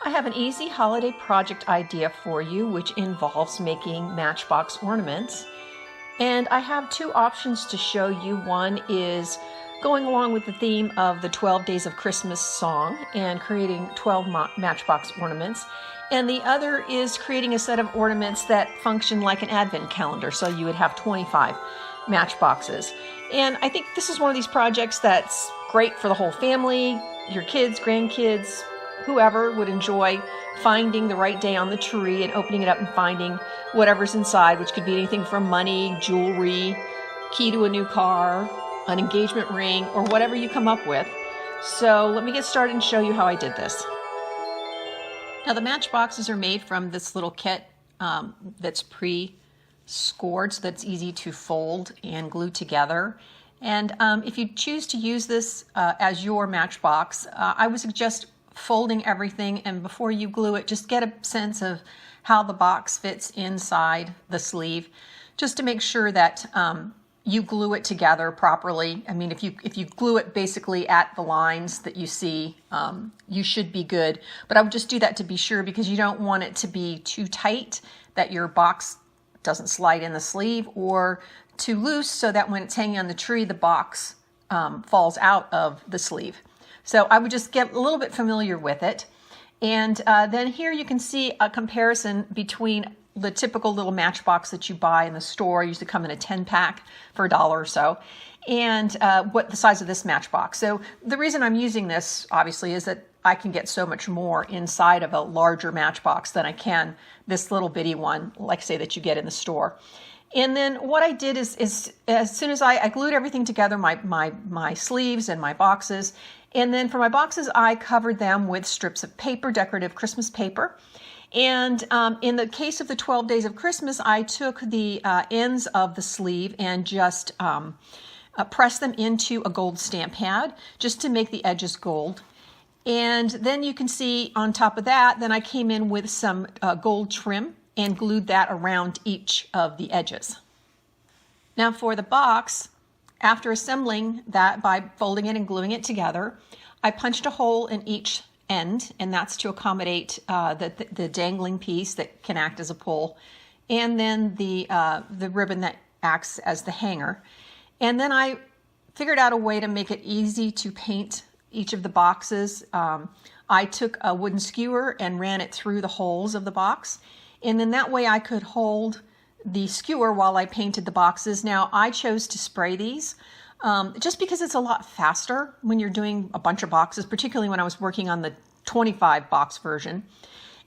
I have an easy holiday project idea for you, which involves making Matchbox ornaments. And I have two options to show you. One is going along with the theme of the 12 Days of Christmas song and creating 12 Matchbox ornaments. And the other is creating a set of ornaments that function like an advent calendar. So you would have 25 matchboxes. And I think this is one of these projects that's great for the whole family, your kids, grandkids, whoever would enjoy finding the right day on the tree and opening it up and finding whatever's inside, which could be anything from money, jewelry, key to a new car, an engagement ring, or whatever you come up with. So let me get started and show you how I did this. Now the matchboxes are made from this little kit that's pre-scored, so that's easy to fold and glue together. And if you choose to use this as your matchbox, I would suggest folding everything, and before you glue it, just get a sense of how the box fits inside the sleeve, just to make sure that you glue it together properly. I mean, if you glue it basically at the lines that you see, you should be good. But I would just do that to be sure, because you don't want it to be too tight that your box doesn't slide in the sleeve, or too loose so that when it's hanging on the tree, the box falls out of the sleeve. So I would just get a little bit familiar with it. And then here you can see a comparison between the typical little matchbox that you buy in the store, usually come in a 10-pack for $1 or so, and what the size of this matchbox. So the reason I'm using this, obviously, is that I can get so much more inside of a larger matchbox than I can this little bitty one, like say, that you get in the store. And then what I did is as soon as I glued everything together, my sleeves and my boxes, and then for my boxes, I covered them with strips of paper, decorative Christmas paper. And in the case of the 12 Days of Christmas, I took the ends of the sleeve and just pressed them into a gold stamp pad, just to make the edges gold. And then you can see on top of that, then I came in with some gold trim and glued that around each of the edges. Now for the box, after assembling that by folding it and gluing it together, I punched a hole in each end, and that's to accommodate the dangling piece that can act as a pull, and then the ribbon that acts as the hanger. And then I figured out a way to make it easy to paint each of the boxes. I took a wooden skewer and ran it through the holes of the box, and then that way I could hold the skewer while I painted the boxes. Now I chose to spray these just because it's a lot faster when you're doing a bunch of boxes, particularly when I was working on the 25 box version.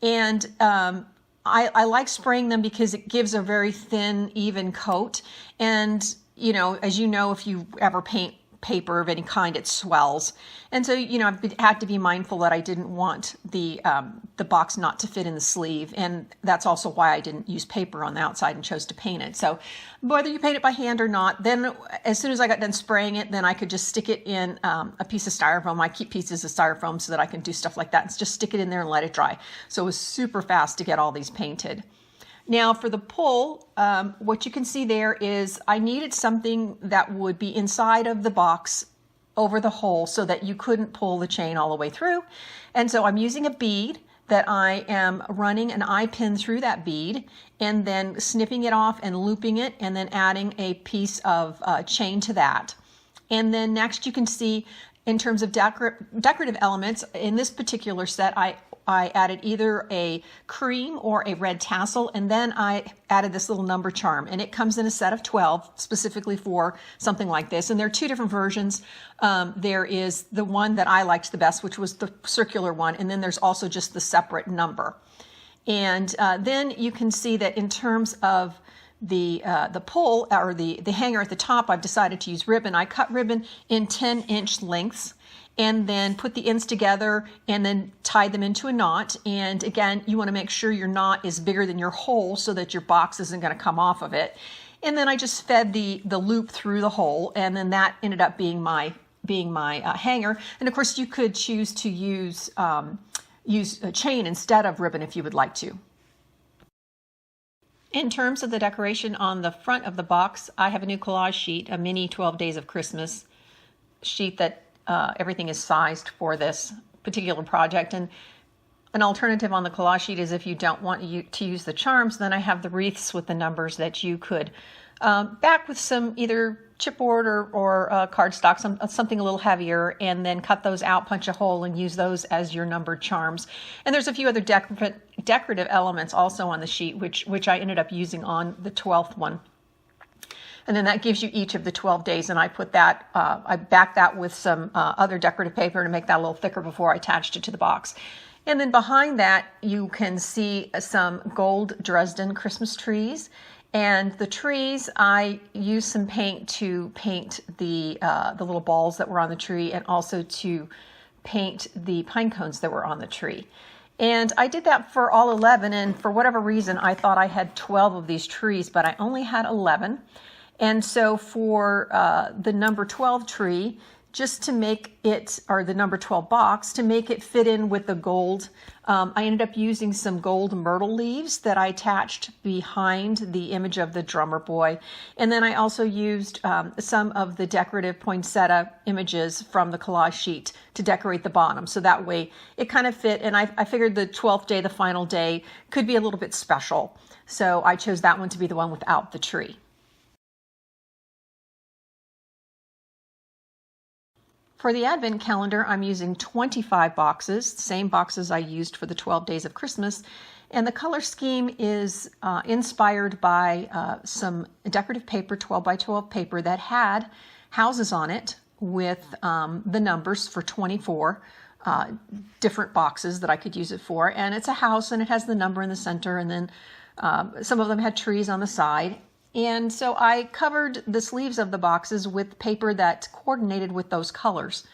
And I like spraying them because it gives a very thin, even coat. And you know, as you know, if you ever paint paper of any kind, it swells. And so, you know, I've had to be mindful that I didn't want the box not to fit in the sleeve. And that's also why I didn't use paper on the outside and chose to paint it. So whether you paint it by hand or not, then as soon as I got done spraying it, then I could just stick it in a piece of styrofoam. I keep pieces of styrofoam so that I can do stuff like that and just stick it in there and let it dry. So it was super fast to get all these painted. Now for the pull, what you can see there is I needed something that would be inside of the box over the hole so that you couldn't pull the chain all the way through. And so I'm using a bead that I am running an eye pin through that bead and then snipping it off and looping it and then adding a piece of chain to that. And then next you can see in terms of decorative elements, in this particular set, I added either a cream or a red tassel, and then I added this little number charm, and it comes in a set of 12 specifically for something like this. And there are two different versions. There is the one that I liked the best, which was the circular one, and then there's also just the separate number. And then you can see that in terms of the pull or the hanger at the top, I've decided to use ribbon. I cut ribbon in 10-inch lengths and then put the ends together and then tied them into a knot. And again, you want to make sure your knot is bigger than your hole so that your box isn't going to come off of it. And then I just fed the loop through the hole, and then that ended up being my hanger. And of course, you could choose to use a chain instead of ribbon if you would like to. In terms of the decoration on the front of the box, I have a new collage sheet, a mini 12 Days of Christmas sheet that everything is sized for this particular project. And An alternative on the collage sheet is if you don't want to use the charms, then I have the wreaths with the numbers that you could back with some either chipboard or cardstock, something a little heavier, and then cut those out, punch a hole, and use those as your numbered charms. And there's a few other decorative elements also on the sheet, which I ended up using on the 12th one. And then that gives you each of the 12 days, and I put that, I backed that with some other decorative paper to make that a little thicker before I attached it to the box. And then behind that, you can see some gold Dresden Christmas trees. And the trees, I used some paint to paint the little balls that were on the tree, and also to paint the pine cones that were on the tree. And I did that for all 11, and for whatever reason, I thought I had 12 of these trees, but I only had 11. And so for the number 12 tree, just to make it, or the number 12 box, to make it fit in with the gold, I ended up using some gold myrtle leaves that I attached behind the image of the drummer boy. And then I also used some of the decorative poinsettia images from the collage sheet to decorate the bottom. So that way it kind of fit, and I figured the 12th day, the final day, could be a little bit special. So I chose that one to be the one without the tree. For the Advent calendar, I'm using 25 boxes, same boxes I used for the 12 days of Christmas. And the color scheme is inspired by some decorative paper, 12 by 12 paper, that had houses on it with the numbers for 24 different boxes that I could use it for. And it's a house, and it has the number in the center, and then some of them had trees on the side. And so I covered the sleeves of the boxes with paper that coordinated with those colors.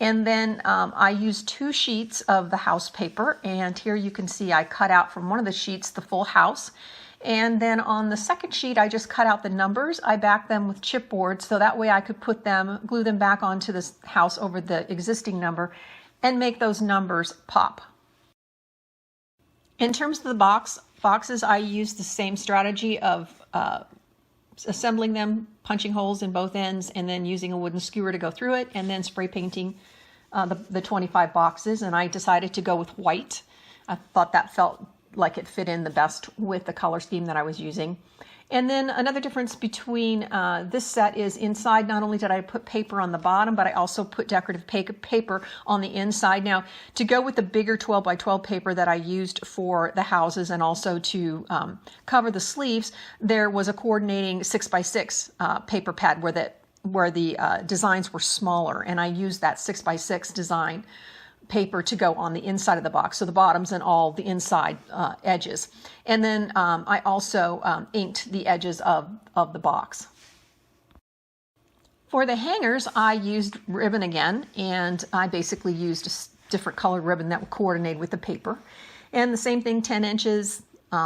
And then I used 2 sheets of the house paper, and here you can see I cut out from one of the sheets the full house. And then on the second sheet, I just cut out the numbers. I backed them with chipboard, so that way I could put them, glue them back onto this house over the existing number, and make those numbers pop. In terms of the boxes, I used the same strategy of assembling them, punching holes in both ends, and then using a wooden skewer to go through it, and then spray painting the 25 boxes. And I decided to go with white. I thought that felt like it fit in the best with the color scheme that I was using. And then another difference between this set is inside, not only did I put paper on the bottom, but I also put decorative paper on the inside. Now, to go with the bigger 12 by 12 paper that I used for the houses, and also to cover the sleeves, there was a coordinating 6 by 6 paper pad where the designs were smaller, and I used that 6 by 6 design paper to go on the inside of the box, so the bottoms and all the inside edges. And then I also inked the edges of the box. For the hangers, I used ribbon again, and I basically used a different colored ribbon that would coordinate with the paper. And the same thing, 10 inches,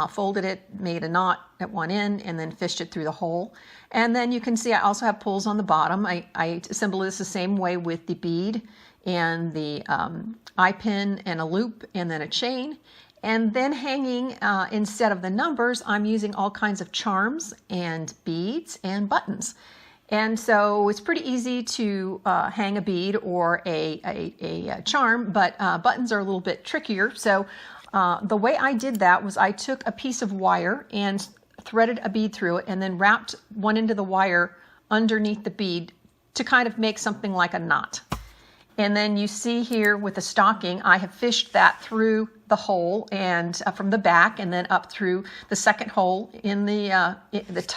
folded it, made a knot at one end, and then fished it through the hole. And then you can see I also have pulls on the bottom. I assembled this the same way with the bead and the eye pin and a loop and then a chain. And then hanging, instead of the numbers, I'm using all kinds of charms and beads and buttons. And so it's pretty easy to hang a bead or a charm, but buttons are a little bit trickier. So the way I did that was I took a piece of wire and threaded a bead through it, and then wrapped one end of the wire underneath the bead to kind of make something like a knot. And then you see here with the stocking, I have fished that through the hole and from the back, and then up through the second hole in the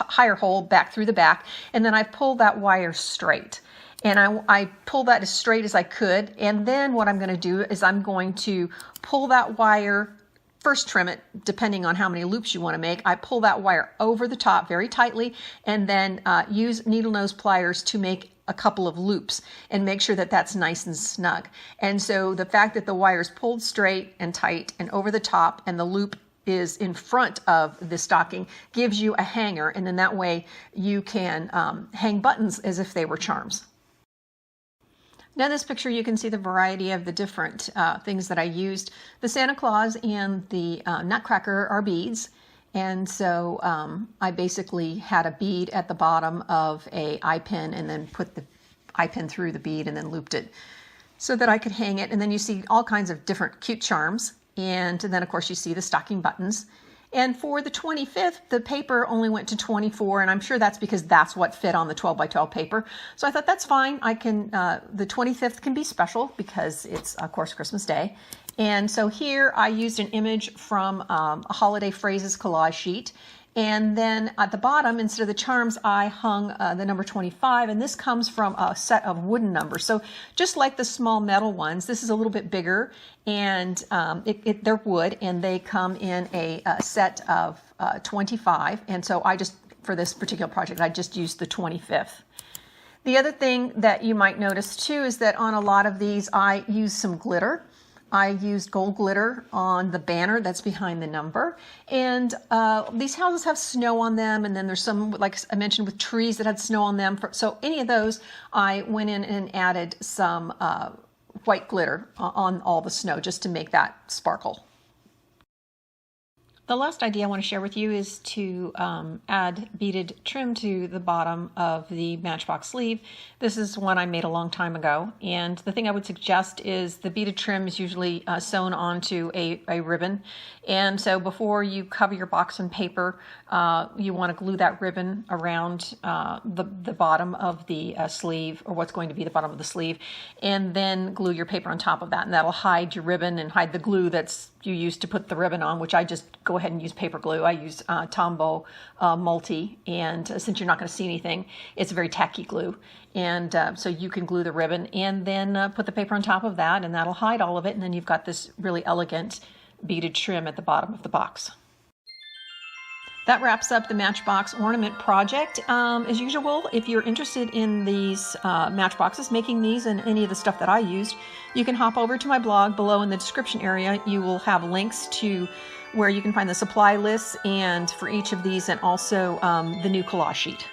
higher hole, back through the back. And then I pulled that wire straight. And I pulled that as straight as I could. And then what I'm going to do is I'm going to pull that wire, first trim it, depending on how many loops you want to make. I pull that wire over the top very tightly, and then use needle nose pliers to make a couple of loops and make sure that that's nice and snug. And so the fact that the wire is pulled straight and tight and over the top, and the loop is in front of the stocking, gives you a hanger, and then that way you can hang buttons as if they were charms. Now in this picture you can see the variety of the different things that I used. The Santa Claus and the Nutcracker are beads. And so I basically had a bead at the bottom of a eye pin, and then put the eye pin through the bead and then looped it so that I could hang it. And then you see all kinds of different cute charms. And then of course you see the stocking buttons. And for the 25th, the paper only went to 24, and I'm sure that's because that's what fit on the 12 by 12 paper. So I thought that's fine. I can, the 25th can be special because it's, of course, Christmas Day. And so here I used an image from a holiday phrases collage sheet. And then at the bottom, instead of the charms, I hung the number 25, and this comes from a set of wooden numbers. So just like the small metal ones, this is a little bit bigger, and they're wood, and they come in a set of 25. And so I just, for this particular project, I just used the 25th. The other thing that you might notice too is that on a lot of these, I used some glitter. I used gold glitter on the banner that's behind the number. And these houses have snow on them, and then there's some, like I mentioned, with trees that had snow on them. So any of those, I went in and added some white glitter on all the snow just to make that sparkle. The last idea I want to share with you is to add beaded trim to the bottom of the Matchbox sleeve. This is one I made a long time ago, and the thing I would suggest is the beaded trim is usually sewn onto a ribbon, and so before you cover your box in paper, you want to glue that ribbon around the bottom of the sleeve, or what's going to be the bottom of the sleeve, and then glue your paper on top of that, and that'll hide your ribbon and hide the glue that's you use to put the ribbon on, which I just go ahead and use paper glue. I use Tombow Multi, and since you're not going to see anything, it's a very tacky glue. And so you can glue the ribbon and then put the paper on top of that, and that'll hide all of it, and then you've got this really elegant beaded trim at the bottom of the box. That wraps up the Matchbox ornament project. As usual, if you're interested in these matchboxes, making these and any of the stuff that I used, you can hop over to my blog below in the description area. You will have links to where you can find the supply lists and for each of these, and also the new collage sheet.